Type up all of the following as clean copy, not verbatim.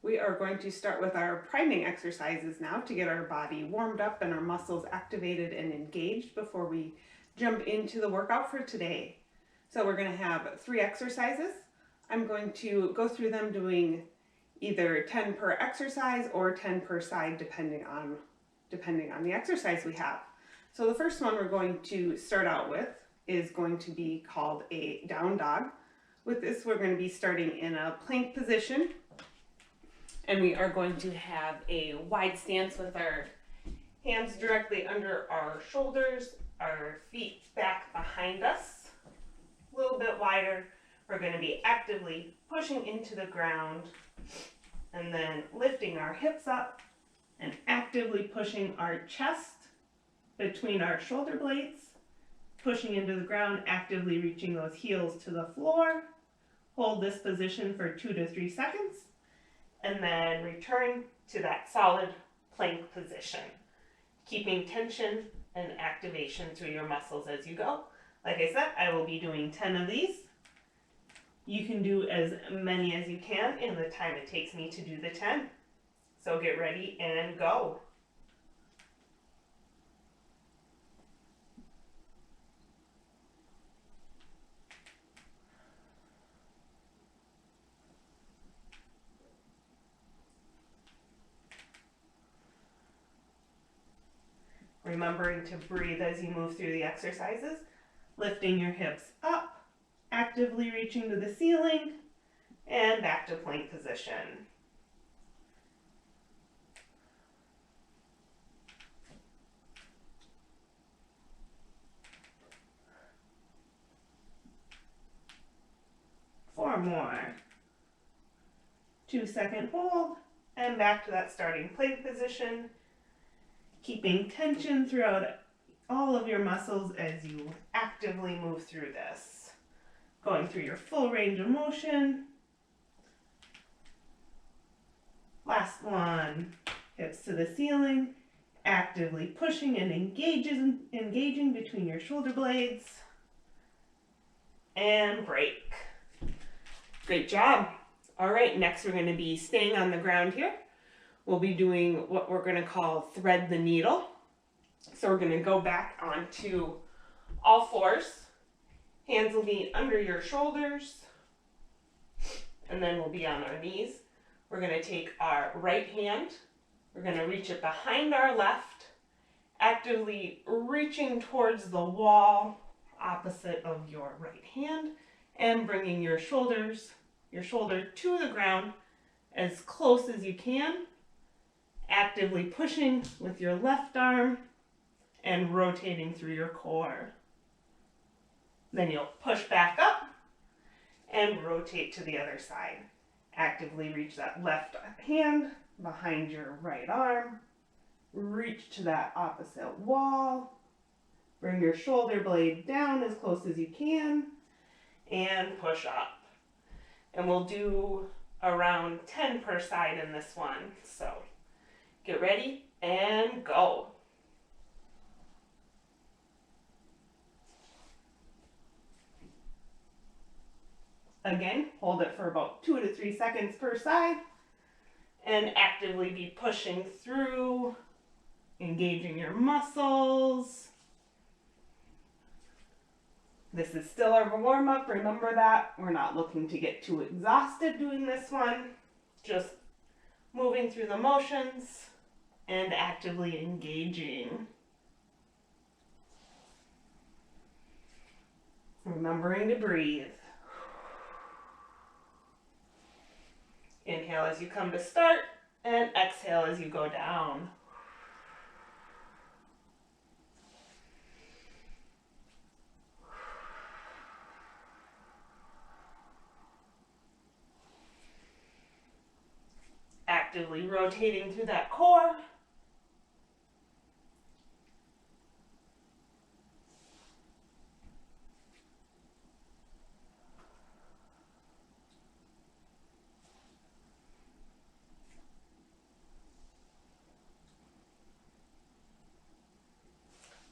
We are going to start with our priming exercises now to get our body warmed up and our muscles activated and engaged before we jump into the workout for today. So we're going to have 3 exercises. I'm going to go through them doing either 10 per exercise or 10 per side depending on the exercise we have. So the first one we're going to start out with is going to be called a down dog. With this, we're going to be starting in a plank position, and we are going to have a wide stance with our hands directly under our shoulders, our feet back behind us, a little bit wider. We're going to be actively pushing into the ground and then lifting our hips up and actively pushing our chest between our shoulder blades, pushing into the ground, actively reaching those heels to the floor. Hold this position for 2 to 3 seconds, and then return to that solid plank position, keeping tension and activation through your muscles as you go. Like I said, I will be doing 10 of these. You can do as many as you can in the time it takes me to do the 10. So get ready and go. Remembering to breathe as you move through the exercises, lifting your hips up, actively reaching to the ceiling, and back to plank position. Four more. 2-second hold, and back to that starting plank position, keeping tension throughout all of your muscles as you actively move through this. Going through your full range of motion. Last one. Hips to the ceiling, actively pushing and engaging between your shoulder blades. And break. Great job. All right, next we're going to be staying on the ground here. We'll be doing what we're going to call thread the needle. So we're going to go back onto all fours. Hands will be under your shoulders, and then we'll be on our knees. We're going to take our right hand. We're going to reach it behind our left, actively reaching towards the wall opposite of your right hand, and bringing your shoulder to the ground as close as you can, actively pushing with your left arm and rotating through your core. Then you'll push back up and rotate to the other side. Actively reach that left hand behind your right arm, reach to that opposite wall, bring your shoulder blade down as close as you can, and push up. And we'll do around 10 per side in this one. So get ready and go. Again, hold it for about 2 to 3 seconds per side and actively be pushing through, engaging your muscles. This is still our warm-up. Remember that. We're not looking to get too exhausted doing this one. Just moving through the motions and actively engaging. Remembering to breathe. Inhale as you come to start, and exhale as you go down. Actively rotating through that core.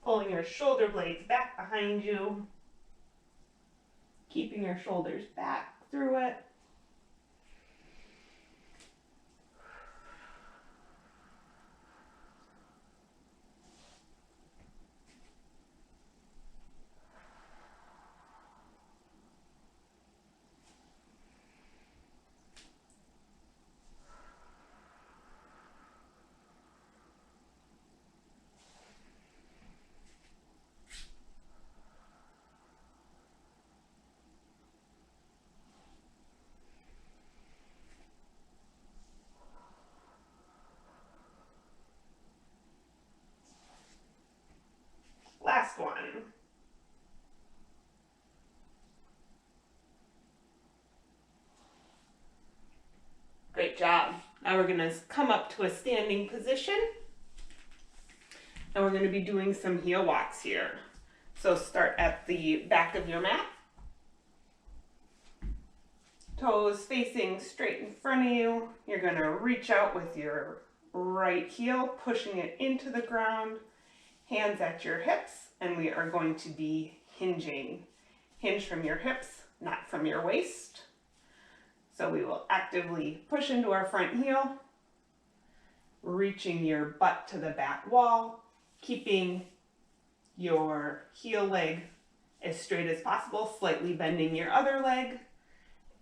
Pulling your shoulder blades back behind you. Keeping your shoulders back through it. Now we're going to come up to a standing position, and we're going to be doing some heel walks here. So start at the back of your mat. Toes facing straight in front of you. You're going to reach out with your right heel, pushing it into the ground, hands at your hips, and we are going to be hinging. Hinge from your hips, not from your waist. So we will actively push into our front heel, reaching your butt to the back wall, keeping your heel leg as straight as possible, slightly bending your other leg,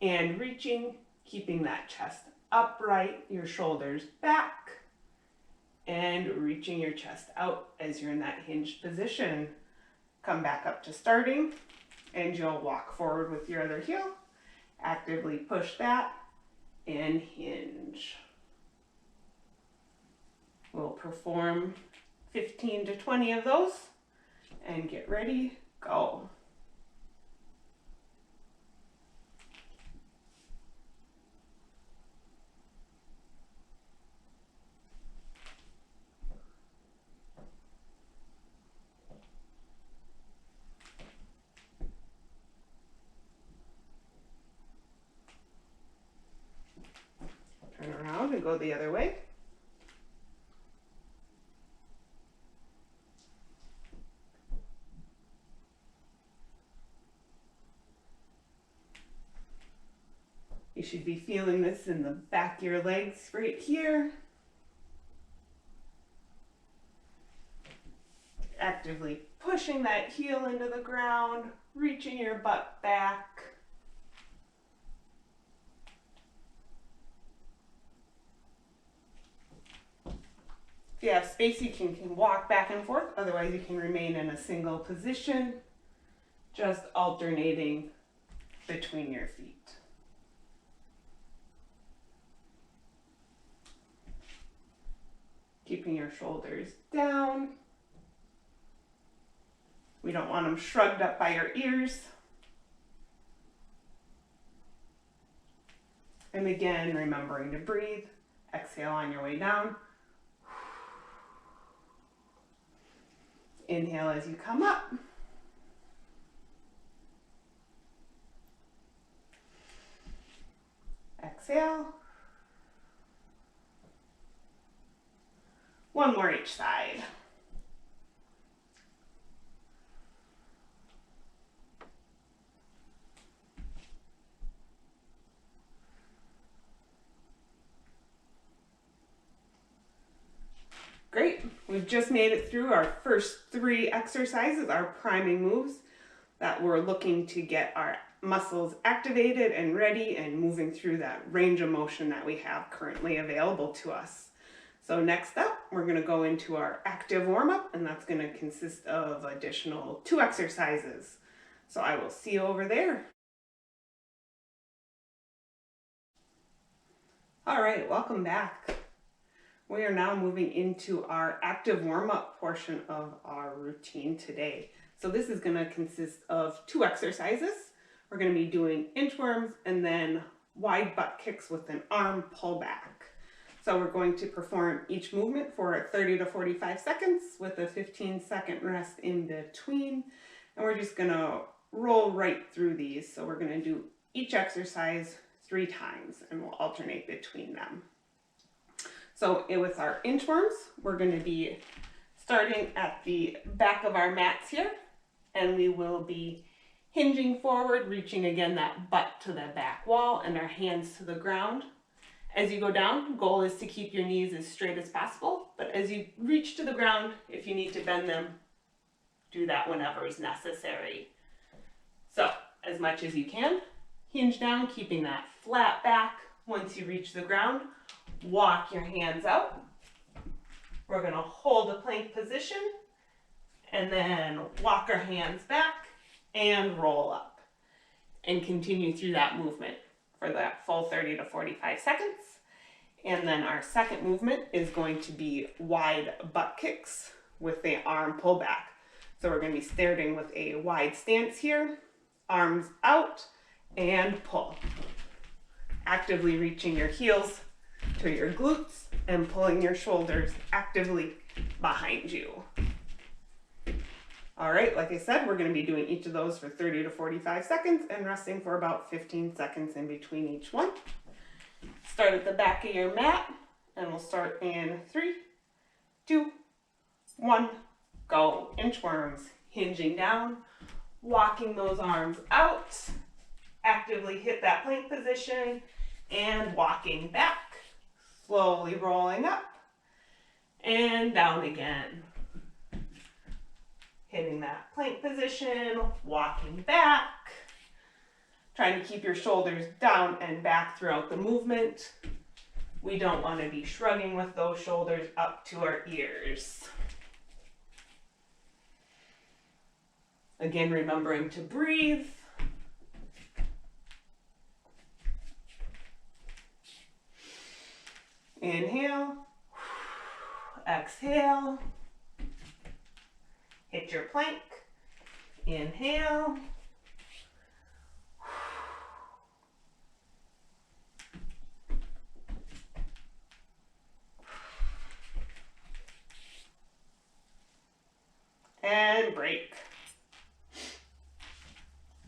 and reaching, keeping that chest upright, your shoulders back, and reaching your chest out as you're in that hinged position. Come back up to starting, and you'll walk forward with your other heel, actively push that, and hinge. We'll perform 15 to 20 of those, and get ready, go. Turn around and go the other way. You should be feeling this in the back of your legs right here. Actively pushing that heel into the ground, reaching your butt back. If you have space, you can walk back and forth. Otherwise, you can remain in a single position, just alternating between your feet. Keeping your shoulders down. We don't want them shrugged up by your ears. And again, remembering to breathe. Exhale on your way down. Inhale as you come up. Exhale. One more each side. Great, we've just made it through our first 3 exercises, our priming moves that we're looking to get our muscles activated and ready and moving through that range of motion that we have currently available to us. So next up, we're going to go into our active warm-up, and that's going to consist of additional 2 exercises. So I will see you over there. All right, welcome back. We are now moving into our active warm-up portion of our routine today. So this is going to consist of 2 exercises. We're going to be doing inchworms and then wide butt kicks with an arm pullback. So we're going to perform each movement for 30 to 45 seconds with a 15-second rest in between. And we're just going to roll right through these. So we're going to do each exercise 3 times and we'll alternate between them. So with our inchworms, we're going to be starting at the back of our mats here, and we will be hinging forward, reaching again that butt to the back wall and our hands to the ground. As you go down, goal is to keep your knees as straight as possible, but as you reach to the ground, if you need to bend them, do that whenever is necessary. So as much as you can, hinge down, keeping that flat back. Once you reach the ground, walk your hands out. We're going to hold a plank position and then walk our hands back and roll up and continue through that movement for that full 30 to 45 seconds. And then our second movement is going to be wide butt kicks with the arm pullback. So we're going to be starting with a wide stance here, arms out and pull. Actively reaching your heels to your glutes and pulling your shoulders actively behind you. All right, like I said, we're going to be doing each of those for 30 to 45 seconds and resting for about 15 seconds in between each one. Start at the back of your mat, and we'll start in 3, 2, 1, go. Inchworms, hinging down, walking those arms out, actively hit that plank position, and walking back, slowly rolling up, and down again. Hitting that plank position, walking back, trying to keep your shoulders down and back throughout the movement. We don't want to be shrugging with those shoulders up to our ears. Again, remembering to breathe. Inhale, exhale, hit your plank, inhale, and break.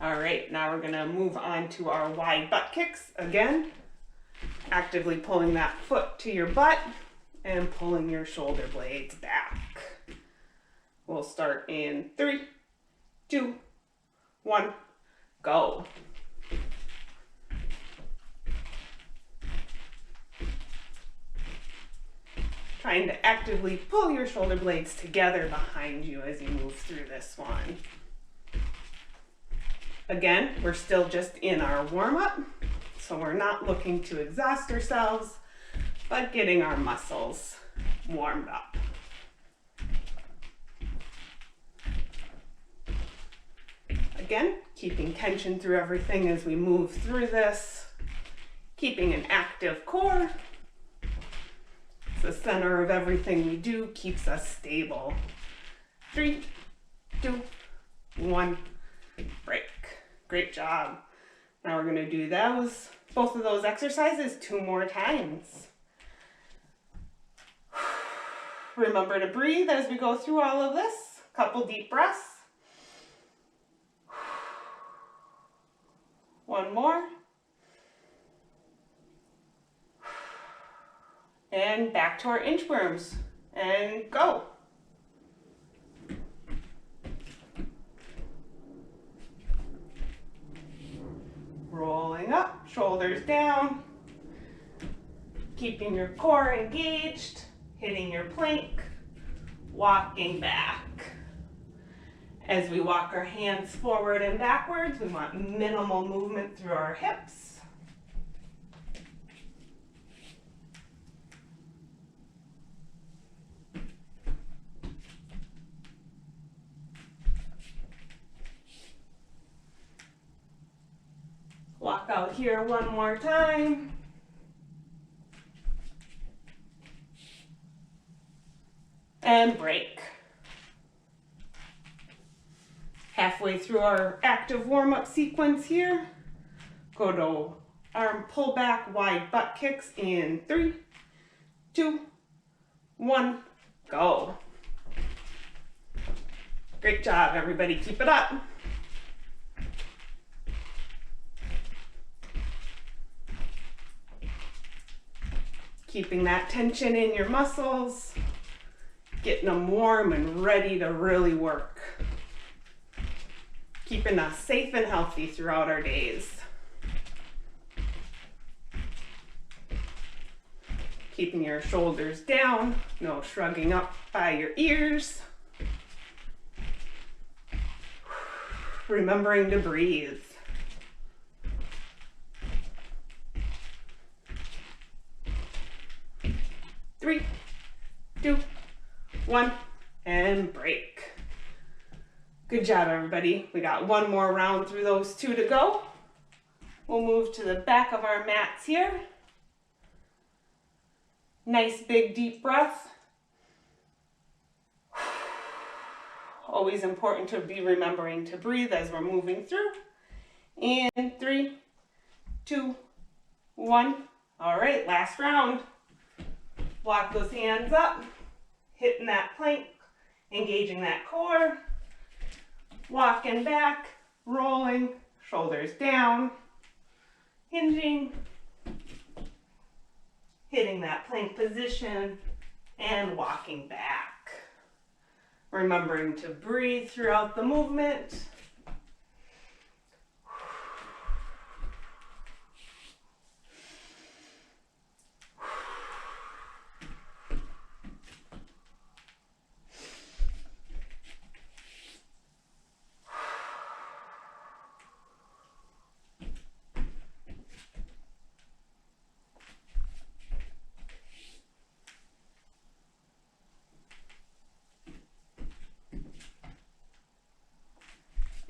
All right, now we're gonna move on to our wide butt kicks again. Actively pulling that foot to your butt and pulling your shoulder blades back. We'll start in 3, 2, 1, go. Trying to actively pull your shoulder blades together behind you as you move through this one. Again, we're still just in our warm-up. So we're not looking to exhaust ourselves, but getting our muscles warmed up. Again, keeping tension through everything as we move through this. Keeping an active core. It's the center of everything we do, keeps us stable. 3, 2, 1, break. Great job. Now we're going to do both of those exercises 2 more times. Remember to breathe as we go through all of this. Couple deep breaths. One more. And back to our inchworms. And go. Rolling up, shoulders down, keeping your core engaged, hitting your plank, walking back. As we walk our hands forward and backwards, we want minimal movement through our hips. Walk out here one more time. And break. Halfway through our active warm-up sequence here. Go to arm pull back, wide butt kicks in 3, 2, 1, go. Great job, everybody. Keep it up. Keeping that tension in your muscles, getting them warm and ready to really work. Keeping us safe and healthy throughout our days. Keeping your shoulders down, no shrugging up by your ears. Remembering to breathe. 3, 2, 1, and break. Good job, everybody. We got one more round through those 2 to go. We'll move to the back of our mats here. Nice big deep breath. Always important to be remembering to breathe as we're moving through. And 3, 2, 1. All right, last round. Walk those hands up, hitting that plank, engaging that core, walking back, rolling, shoulders down, hinging, hitting that plank position, and walking back. Remembering to breathe throughout the movement.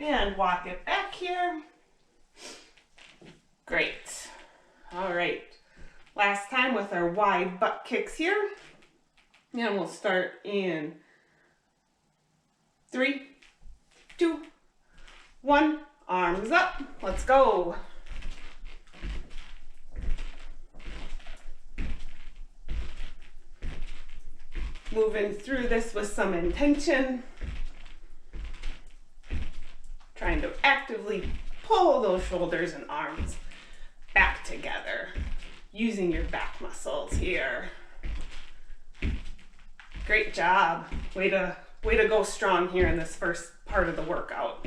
And walk it back here. Great. All right. Last time with our wide butt kicks here. And we'll start in 3, 2, 1. Arms up. Let's go. Moving through this with some intention. Trying to actively pull those shoulders and arms back together, using your back muscles here. Great job. Way to go strong here in this first part of the workout.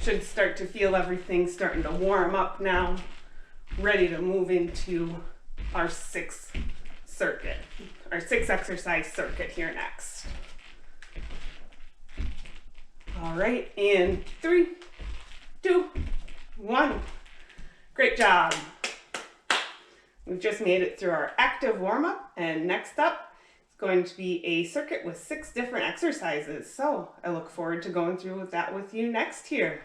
Should start to feel everything starting to warm up now. Ready to move into our sixth exercise circuit here next. All right, in 3, 2, 1. Great job. We've just made it through our active warm-up, and next up is going to be a circuit with 6 different exercises. So I look forward to going through that with you next here.